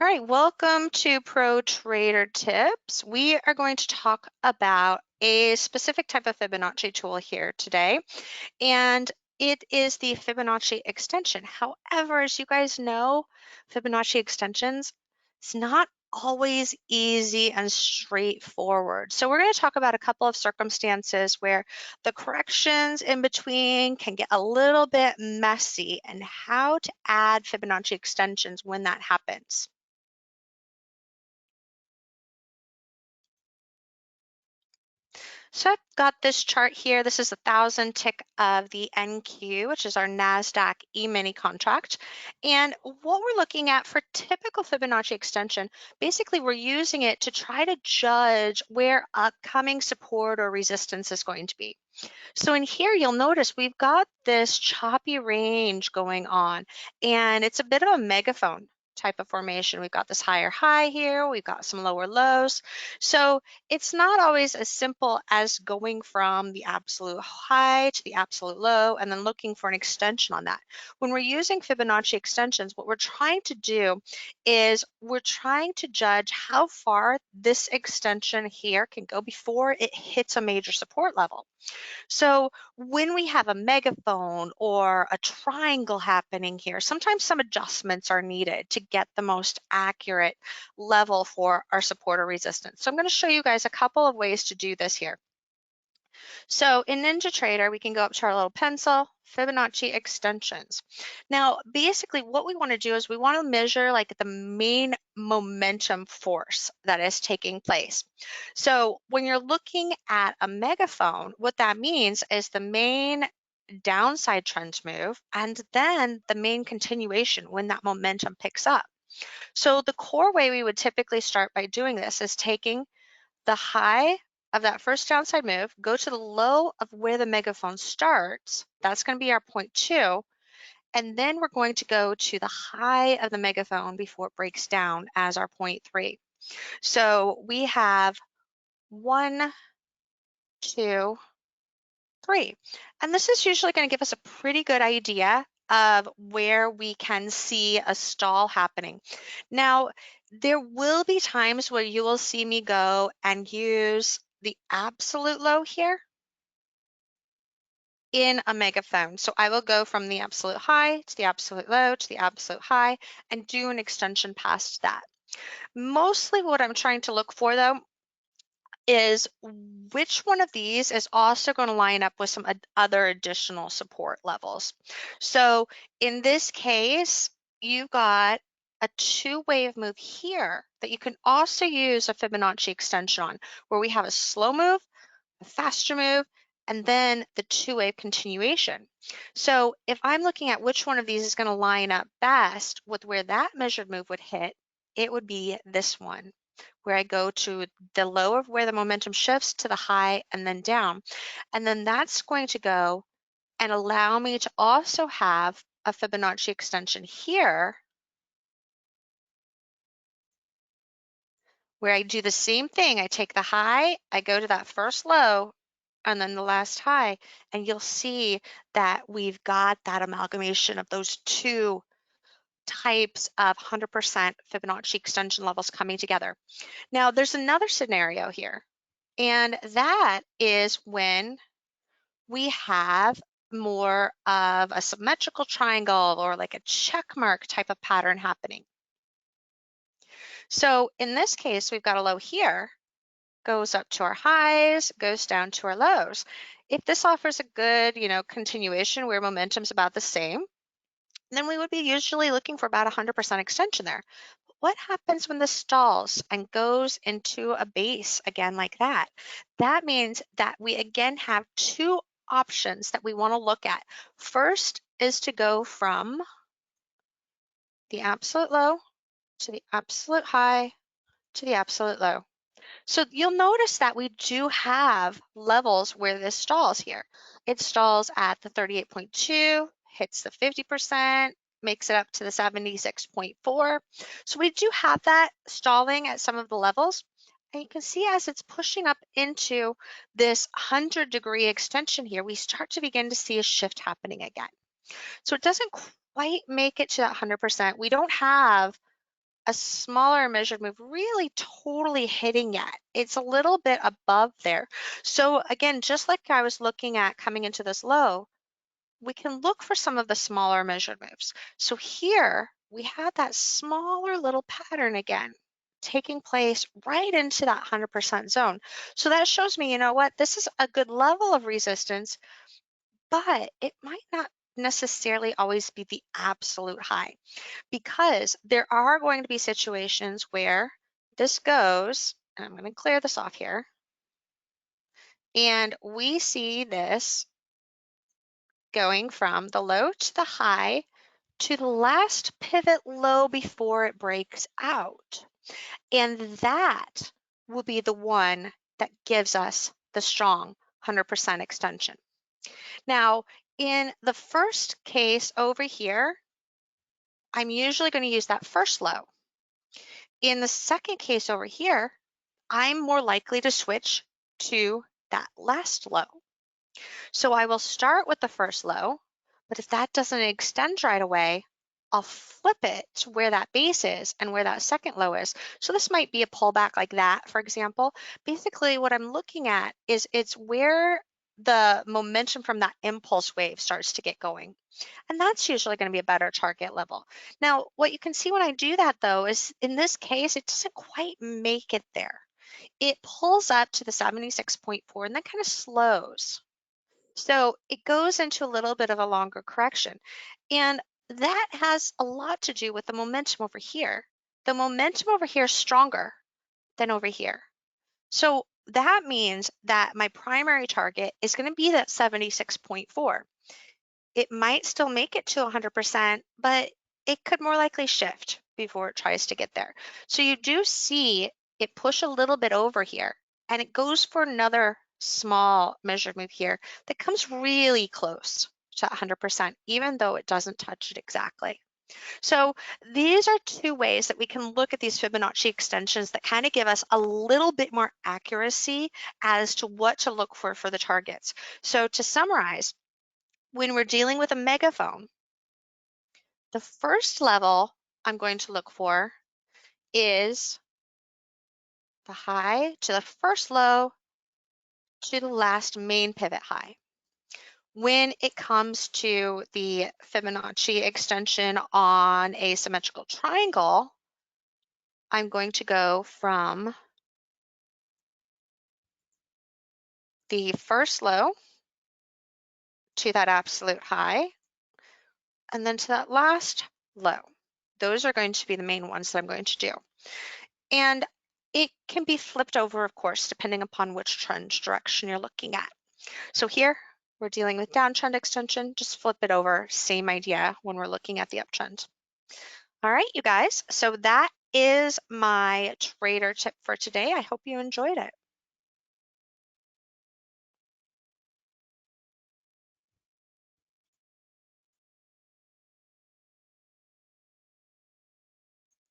All right, welcome to Pro Trader Tips. We are going to talk about a specific type of Fibonacci tool here today, and it is the Fibonacci extension. However, as you guys know, Fibonacci extensions, it's not always easy and straightforward. So we're going to talk about a couple of circumstances where the corrections in between can get a little bit messy and how to add Fibonacci extensions when that happens. So I've got this chart here. This is 1,000 tick of the NQ, which is our NASDAQ E-mini contract. And what we're looking at for typical Fibonacci extension, basically we're using it to try to judge where upcoming support or resistance is going to be. So in here, you'll notice we've got this choppy range going on, and it's a bit of a megaphone type of formation. We've got this higher high here, we've got some lower lows. So it's not always as simple as going from the absolute high to the absolute low and then looking for an extension on that. When we're using Fibonacci extensions, what we're trying to do is we're trying to judge how far this extension here can go before it hits a major support level. So when we have a megaphone or a triangle happening here, sometimes some adjustments are needed to get the most accurate level for our support or resistance. So I'm going to show you guys a couple of ways to do this here. So in NinjaTrader, we can go up to our little pencil, Fibonacci extensions. Now, basically what we want to do is we want to measure like the main momentum force that is taking place. So when you're looking at a megaphone, what that means is the main downside trend move and then the main continuation when that momentum picks up. So the core way we would typically start by doing this is taking the high of that first downside move, go to the low of where the megaphone starts. That's going to be our point 2. And then we're going to go to the high of the megaphone before it breaks down as our point 3. So we have 1, 2, 3. And this is usually going to give us a pretty good idea of where we can see a stall happening. Now, there will be times where you will see me go and use the absolute low here in a megaphone. So I will go from the absolute high to the absolute low to the absolute high and do an extension past that. Mostly what I'm trying to look for though is which one of these is also going to line up with some other additional support levels. So in this case, you've got a 2-wave move here that you can also use a Fibonacci extension on, where we have a slow move, a faster move, and then the 2-wave continuation. So if I'm looking at which one of these is going to line up best with where that measured move would hit, it would be this one, where I go to the low of where the momentum shifts to the high and then down. And then that's going to go and allow me to also have a Fibonacci extension here, where I do the same thing. I take the high, I go to that first low, and then the last high, and you'll see that we've got that amalgamation of those two types of 100% Fibonacci extension levels coming together. Now, there's another scenario here, and that is when we have more of a symmetrical triangle or like a check mark type of pattern happening. So in this case, we've got a low here, goes up to our highs, goes down to our lows. If this offers a good, continuation where momentum's about the same, then we would be usually looking for about 100% extension there. What happens when this stalls and goes into a base again like that? That means that we again have two options that we want to look at. First is to go from the absolute low to the absolute high to the absolute low. So you'll notice that we do have levels where this stalls here. It stalls at the 38.2, hits the 50%, makes it up to the 76.4. So we do have that stalling at some of the levels. And you can see as it's pushing up into this 100-degree extension here, we start to begin to see a shift happening again. So it doesn't quite make it to that 100%. We don't have a smaller measured move really totally hitting yet. It's a little bit above there. So again, just like I was looking at coming into this low, we can look for some of the smaller measured moves. So here we had that smaller little pattern again taking place right into that 100% zone. So that shows me, you know what, this is a good level of resistance, but it might not necessarily always be the absolute high, because there are going to be situations where this goes, and I'm going to clear this off here, and we see this going from the low to the high to the last pivot low before it breaks out. And that will be the one that gives us the strong 100% extension. Now, in the first case over here, I'm usually going to use that first low. In the second case over here, I'm more likely to switch to that last low. So I will start with the first low, but if that doesn't extend right away, I'll flip it to where that base is and where that second low is. So this might be a pullback like that, for example. Basically, what I'm looking at is it's where the momentum from that impulse wave starts to get going. And that's usually going to be a better target level. Now, what you can see when I do that, though, is in this case, it doesn't quite make it there. It pulls up to the 76.4 and then kind of slows. So it goes into a little bit of a longer correction. And that has a lot to do with the momentum over here. The momentum over here is stronger than over here. So that means that my primary target is going to be that 76.4. It might still make it to 100%, but it could more likely shift before it tries to get there. So you do see it push a little bit over here, and it goes for another small measured move here that comes really close to 100%, even though it doesn't touch it exactly. So these are two ways that we can look at these Fibonacci extensions that kind of give us a little bit more accuracy as to what to look for the targets. So to summarize, when we're dealing with a megaphone, the first level I'm going to look for is the high to the first low to the last main pivot high. When it comes to the Fibonacci extension on a symmetrical triangle, I'm going to go from the first low to that absolute high, and then to that last low. Those are going to be the main ones that I'm going to do. And it can be flipped over, of course, depending upon which trend direction you're looking at. So here, we're dealing with downtrend extension, just flip it over, same idea when we're looking at the uptrend. All right, you guys, so that is my trader tip for today. I hope you enjoyed it.